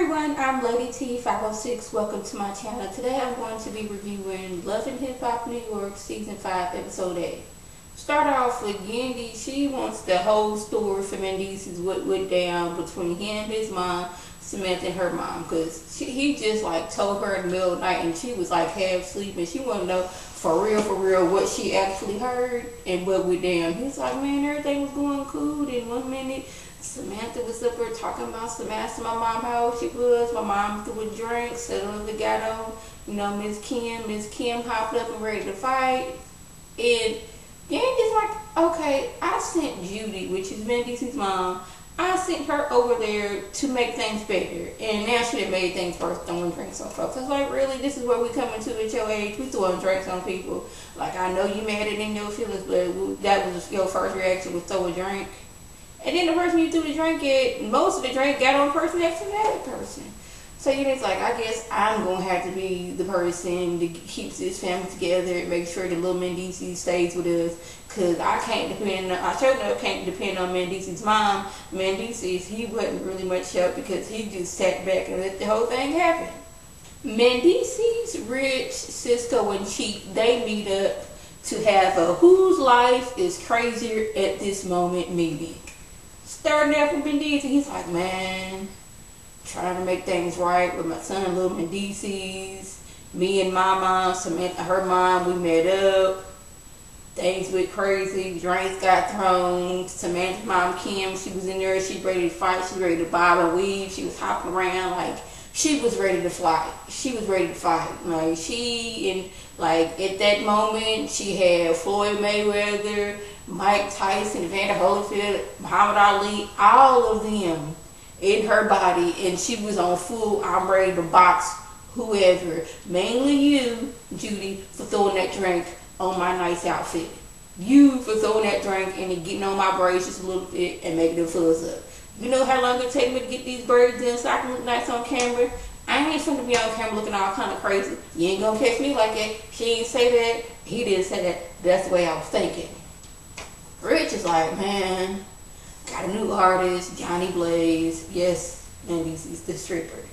everyone, I'm Lady T506. Welcome to my channel. Today I'm going to be reviewing Love and Hip Hop New York Season 5 Episode 8. Start off with Yandy. She wants the whole story for Mendeece's what went down between him, his mom, Samantha, and her mom. Because he just like told her in the middle of the night and she was like half sleeping. She wanted to know for real what she actually heard and what went down. He's like, man, everything was going cool. Then 1 minute Samantha was up there talking about asking my mom how old she was. My mom threw a drink, suddenly got on, Miss Kim hopped up and ready to fight. And Yandy's like, okay, I sent Judy, which is Mendeece's mom, I sent her over there to make things better. And now she done made things worse throwing drinks on folks. I was like, really? This is where we coming to at your age? We throwing drinks on people. Like, I know you mad and in your feelings, but that was your first reaction was throw a drink. And then the person you threw the drink at, most of the drink got on the person next to that person. So it's like, I guess I'm going to have to be the person that keeps this family together and make sure that little Mendeece stays with us. Because I can't depend on, I certainly can't depend on Mendeece's mom. Mendeece's, he wasn't really much help because he just sat back and let the whole thing happen. Mendeece's, Rich, Cisco, and Cheek, they meet up to have a Whose Life is Crazier at This Moment meeting. Starting out from Mendeece, he's like, man, trying to make things right with my son, little Mendeece's. Me and my mom, Samantha, her mom, we met up. Things went crazy. Drinks got thrown. Samantha's mom, Kim, she was in there. She was ready to fight. She was ready to bob and weave. She was hopping around like she was ready to fly. She was ready to fight. At that moment, she had Floyd Mayweather, Mike Tyson, Evander Holyfield, Muhammad Ali, all of them in her body, and she was on full, I'm ready to box whoever. Mainly you, Judy, for throwing that drink on my nice outfit. You for throwing that drink and then getting on my braids just a little bit and making them fuzz up. You know how long it take me to get these braids in so I can look nice on camera? I ain't finna be on camera looking all kind of crazy. You ain't gonna catch me like that. She ain't say that. He didn't say that. That's the way I was thinking. Rich is like, man, got a new artist, Johnny Blaze. Yes, Mendeece's the stripper.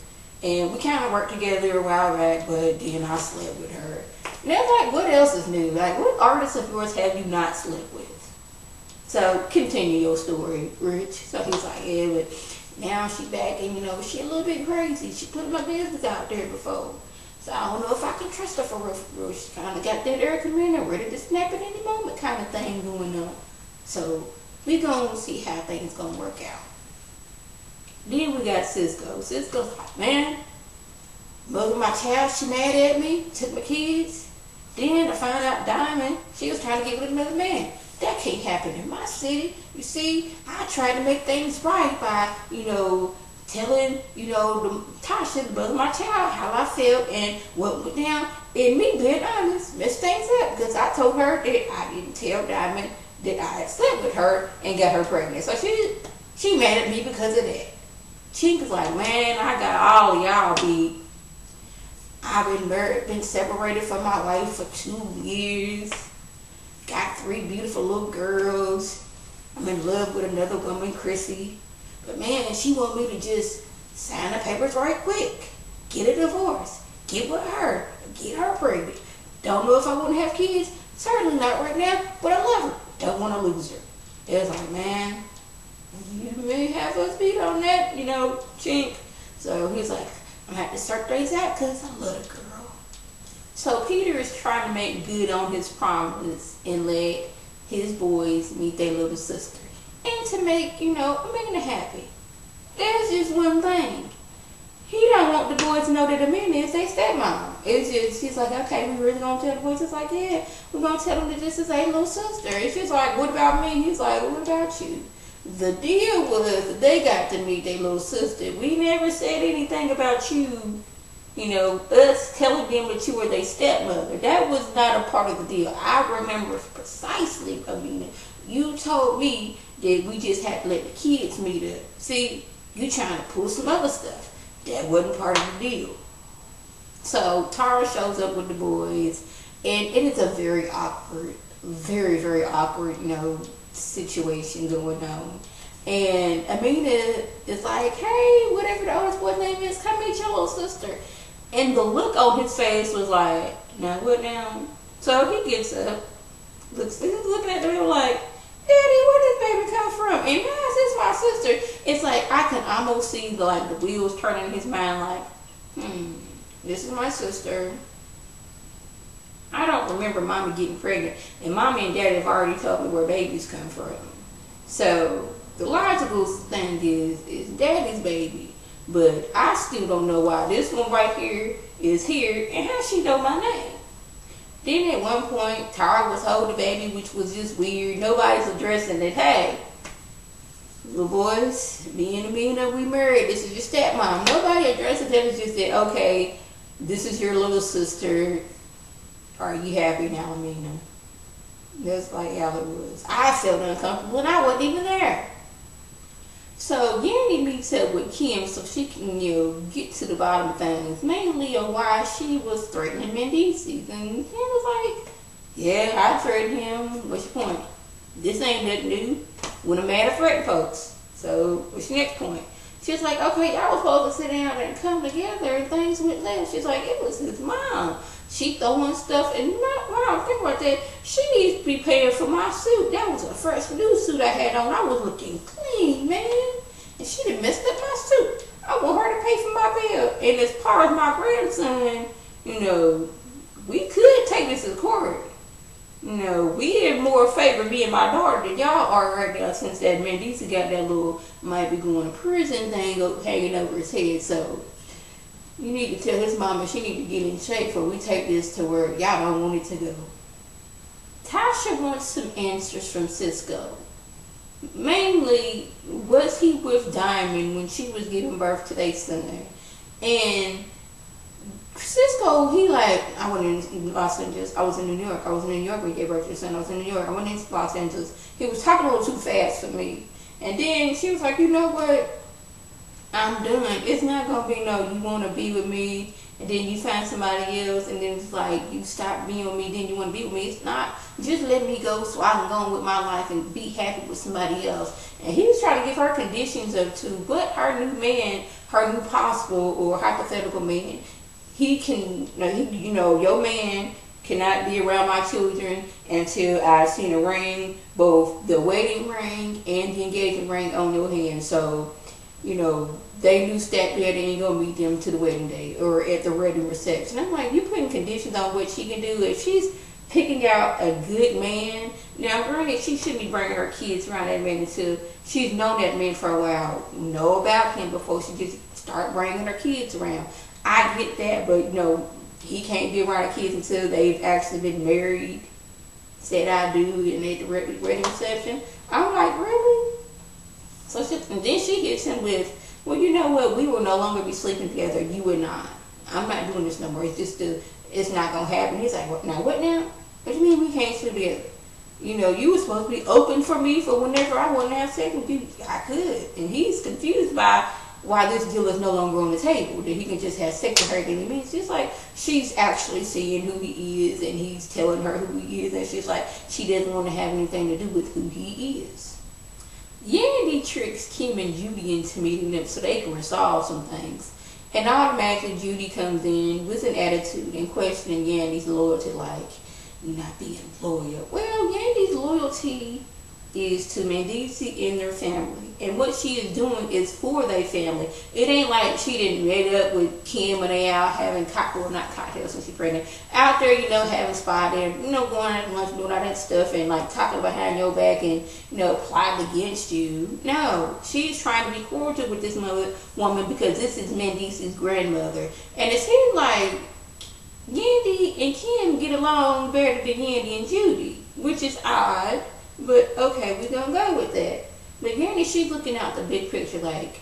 And we kind of worked together a while back, but then I slept with her. And they're like, what else is new? Like, what artists of yours have you not slept with? So, continue your story, Rich. So he's like, yeah, but now she back and, she a little bit crazy. She put my business out there before. So I don't know if I can trust her for real. She kind of got that Erica Mena ready to snap at any moment kind of thing going on. So we gonna see how things gonna work out. Then we got Cisco. Cisco's like, man, mother of my child, she mad at me, took my kids. Then I found out Diamond, she was trying to get with another man. That can't happen in my city. You see, I tried to make things right by, telling, Tasha, the mother of my child, how I felt and what went down. And me being honest, messed things up because I told her that I didn't tell Diamond that I had slept with her and got her pregnant. So she mad at me because of that. She was like, man, I got all of y'all beat. I've been married, been separated from my wife for 2 years. Got 3 beautiful little girls. I'm in love with another woman, Chrissy. But man, she want me to just sign the papers right quick. Get a divorce. Get with her. Get her pregnant. Don't know if I want to have kids. Certainly not right now, but I love her. Don't want to lose her. It was like, man, you may have us beat on that, chink. So he's like, I'm going to have to start things out because I love the girl. So Peter is trying to make good on his promise and let his boys meet their little sister. And to make, Amanda happy. There's just one thing. He don't want the boys to know that Amanda is their stepmom. It's just, he's like, okay, we really gonna tell the boys? It's like, yeah, we're gonna tell them that this is a little sister. It's just like, what about me? He's like, what about you? The deal was they got to meet their little sister. We never said anything about you, us telling them that you were their stepmother. That was not a part of the deal. I remember precisely, you told me that we just had to let the kids meet up. See, you trying to pull some other stuff. That wasn't part of the deal. So Tara shows up with the boys, and it is a very awkward, very awkward, situation going on. And Amina is like, hey, whatever the oldest boy's name is, little sister. And the look on his face was like, now what now? So he gets up, he's looking at them like, Daddy, where did this baby come from? And how is this my sister? It's like I can almost see the wheels turning in his mind like, this is my sister. I don't remember Mommy getting pregnant, and Mommy and Daddy have already told me where babies come from. So the logical thing is Daddy's baby, but I still don't know why this one right here is here and how she know my name. Then at one point, Tara was holding the baby, which was just weird. Nobody's addressing it. Hey, little boys, me and Amina, we married. This is your stepmom. Nobody addresses it. It's just that, okay, this is your little sister. Are you happy now, Amina? That's like how it was. I felt uncomfortable and I wasn't even there. So Yandy meets up with Kim so she can, get to the bottom of things. Mainly on why she was threatening Mendices. And Kim was like, yeah, I threatened him. What's your point? This ain't nothing new. When I'm mad at threaten folks. So what's your next point? She's like, okay, y'all was supposed to sit down and come together and things went left. She's like, it was his mom. She throwing stuff, and when I think about that, she needs to be paying for my suit. That was a fresh new suit I had on. I was looking clean, man. And she done messed up my suit. I want her to pay for my bill. And as far as my grandson, we could take this to court. We in more favor me and my daughter than y'all are right now since that Mendice got that little might be going to prison thing hanging over his head. So you need to tell his mama she need to get in shape before we take this to where y'all don't want it to go. Tasha wants some answers from Cisco. Mainly, was he with Diamond when she was giving birth to their son? And Cisco, I went in Los Angeles. I was in New York. I was in New York when he gave birth to his son. I was in New York. I went in Los Angeles. He was talking a little too fast for me. And then she was like, you know what? I'm done. It's not going to be no, you want to be with me, and then you find somebody else, and then it's like, you stop being with me, then you want to be with me. It's not, just let me go so I can go on with my life and be happy with somebody else. And he was trying to give her conditions to what her new man, her new possible or hypothetical man, he can, your man cannot be around my children until I've seen a ring, both the wedding ring and the engagement ring on your hand. So, they knew stepdad ain't gonna meet them to the wedding day or at the wedding reception. I'm like, you putting conditions on what she can do. If she's picking out a good man, now granted, she shouldn't be bringing her kids around that man until she's known that man for a while, know about him before she just start bringing her kids around. I get that, but he can't be around her kids until they've actually been married, said I do, and at the wedding reception. I'm like, really? So and then she hits him with, well, you know what? We will no longer be sleeping together. You and I. I'm not doing this no more. It's not gonna happen. He's like, now what now? What do you mean we can't sleep together? You were supposed to be open for me for whenever I want to have sex with you. I could. And he's confused by why this deal is no longer on the table. That he can just have sex with her at any minute. It's just like she's actually seeing who he is, and he's telling her who he is, and she's like she doesn't want to have anything to do with who he is. Yandy tricks Kim and Judy into meeting them so they can resolve some things. And automatically Judy comes in with an attitude and questioning Yandy's loyalty, like, you're not being loyal. Well, Yandy's loyalty is to Mendice and their family. And what she is doing is for their family. It ain't like she didn't meet up with Kim and they out having not cocktails when she's pregnant. Out there, having spa there, going at lunch, doing all that stuff and talking behind your back and, plotting against you. No, she's trying to be cordial with this woman because this is Mendice's grandmother. And it seems like Yandy and Kim get along better than Yandy and Judy, which is odd. But okay, we're gonna go with that. But Yandy, she's looking out the big picture like,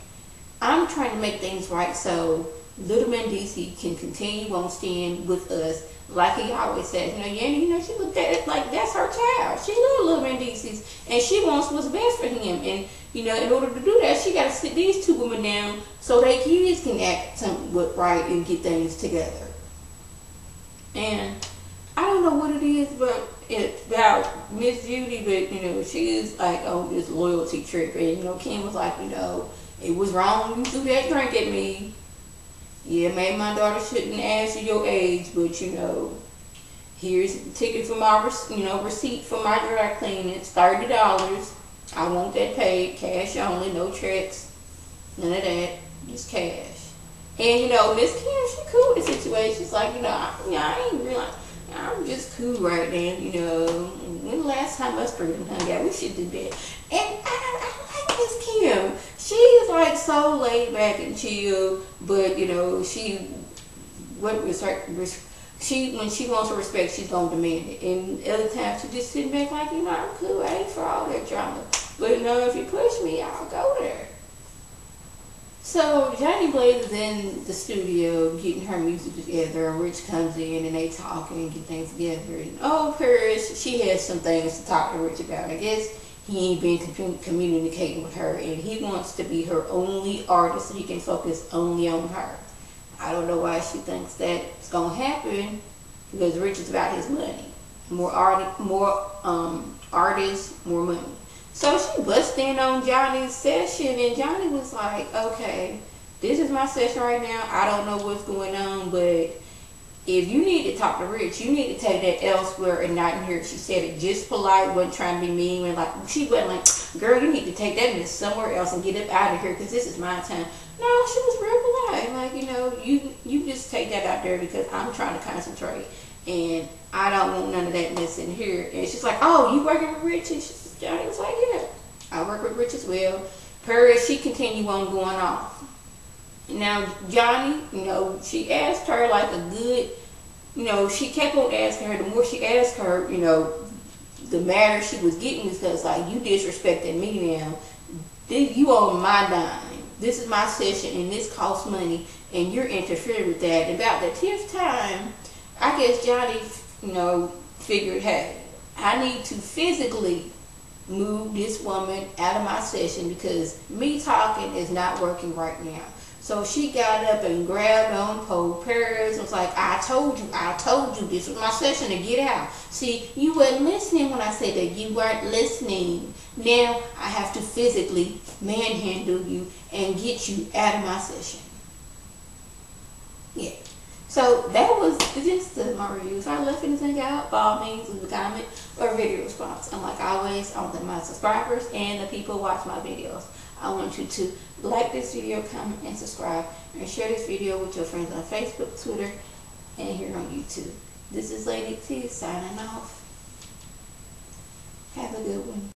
I'm trying to make things right so little Mendice can continue on staying with us like he always says. Yandy, she looked at it like that's her child. She loves little Mendices and she wants what's best for him. And in order to do that, she gotta sit these two women down so their kids can act somewhat right and get things together. And I don't know what it is, but it's about Miss Judy, but she is on this loyalty trip, and Kim was like, it was wrong you threw that drink at me. Yeah, maybe my daughter shouldn't ask you your age, but you know, here's the ticket for my, receipt for my dry cleaning. It's $30. I want that paid, cash only, no checks, none of that, just cash. And you know, Miss Kim, she cool with the situation. She's like, I ain't real. I'm just cool right now. You know, when the last time us three hung out, we should do that. And I like Miss Kim. She is like so laid back and chill, but you know, what was her? She when she wants her respect, she's gonna demand it. And other times she just sitting back like, I'm cool. I ain't for all that drama. But you know, if you push me, I'll go there. So Johnny Blaze is in the studio getting her music together, and Rich comes in and they talk and get things together. And Paris, she has some things to talk to Rich about. I guess he ain't been communicating with her, and he wants to be her only artist so he can focus only on her. I don't know why she thinks that's gonna happen, because Rich is about his money. More artists, more money. So she busted in on Johnny's session, and Johnny was like, okay, this is my session right now. I don't know what's going on, but if you need to talk to Rich, you need to take that elsewhere and not in here. She said it just polite, wasn't trying to be mean. And like, she wasn't like, girl, you need to take that mess somewhere else and get up out of here because this is my time. No, she was real polite. Like, you just take that out there because I'm trying to concentrate. And I don't want none of that mess in here. And she's like, oh, you working with Rich? And Johnny was like, yeah, I work with Rich as well. Paris, she continued on going off. Now, Johnny, she asked her like a good, she kept on asking her. The more she asked her, the madder she was getting, because like, you disrespecting me now. You on my dime. This is my session and this costs money and you're interfering with that. And about the 10th time, I guess Johnny, figured, hey, I need to physically move this woman out of my session because me talking is not working right now. So she got up and grabbed on Poe Paris and was like, I told you this was my session to get out. See, you weren't listening when I said that. You weren't listening. Now I have to physically manhandle you and get you out of my session. Yeah. So that was just my review. If I left anything out, by all means, leave a comment or a video response. And like always, I want my subscribers and the people who watch my videos, I want you to like this video, comment, and subscribe, and share this video with your friends on Facebook, Twitter, and here on YouTube. This is Lady T signing off. Have a good one.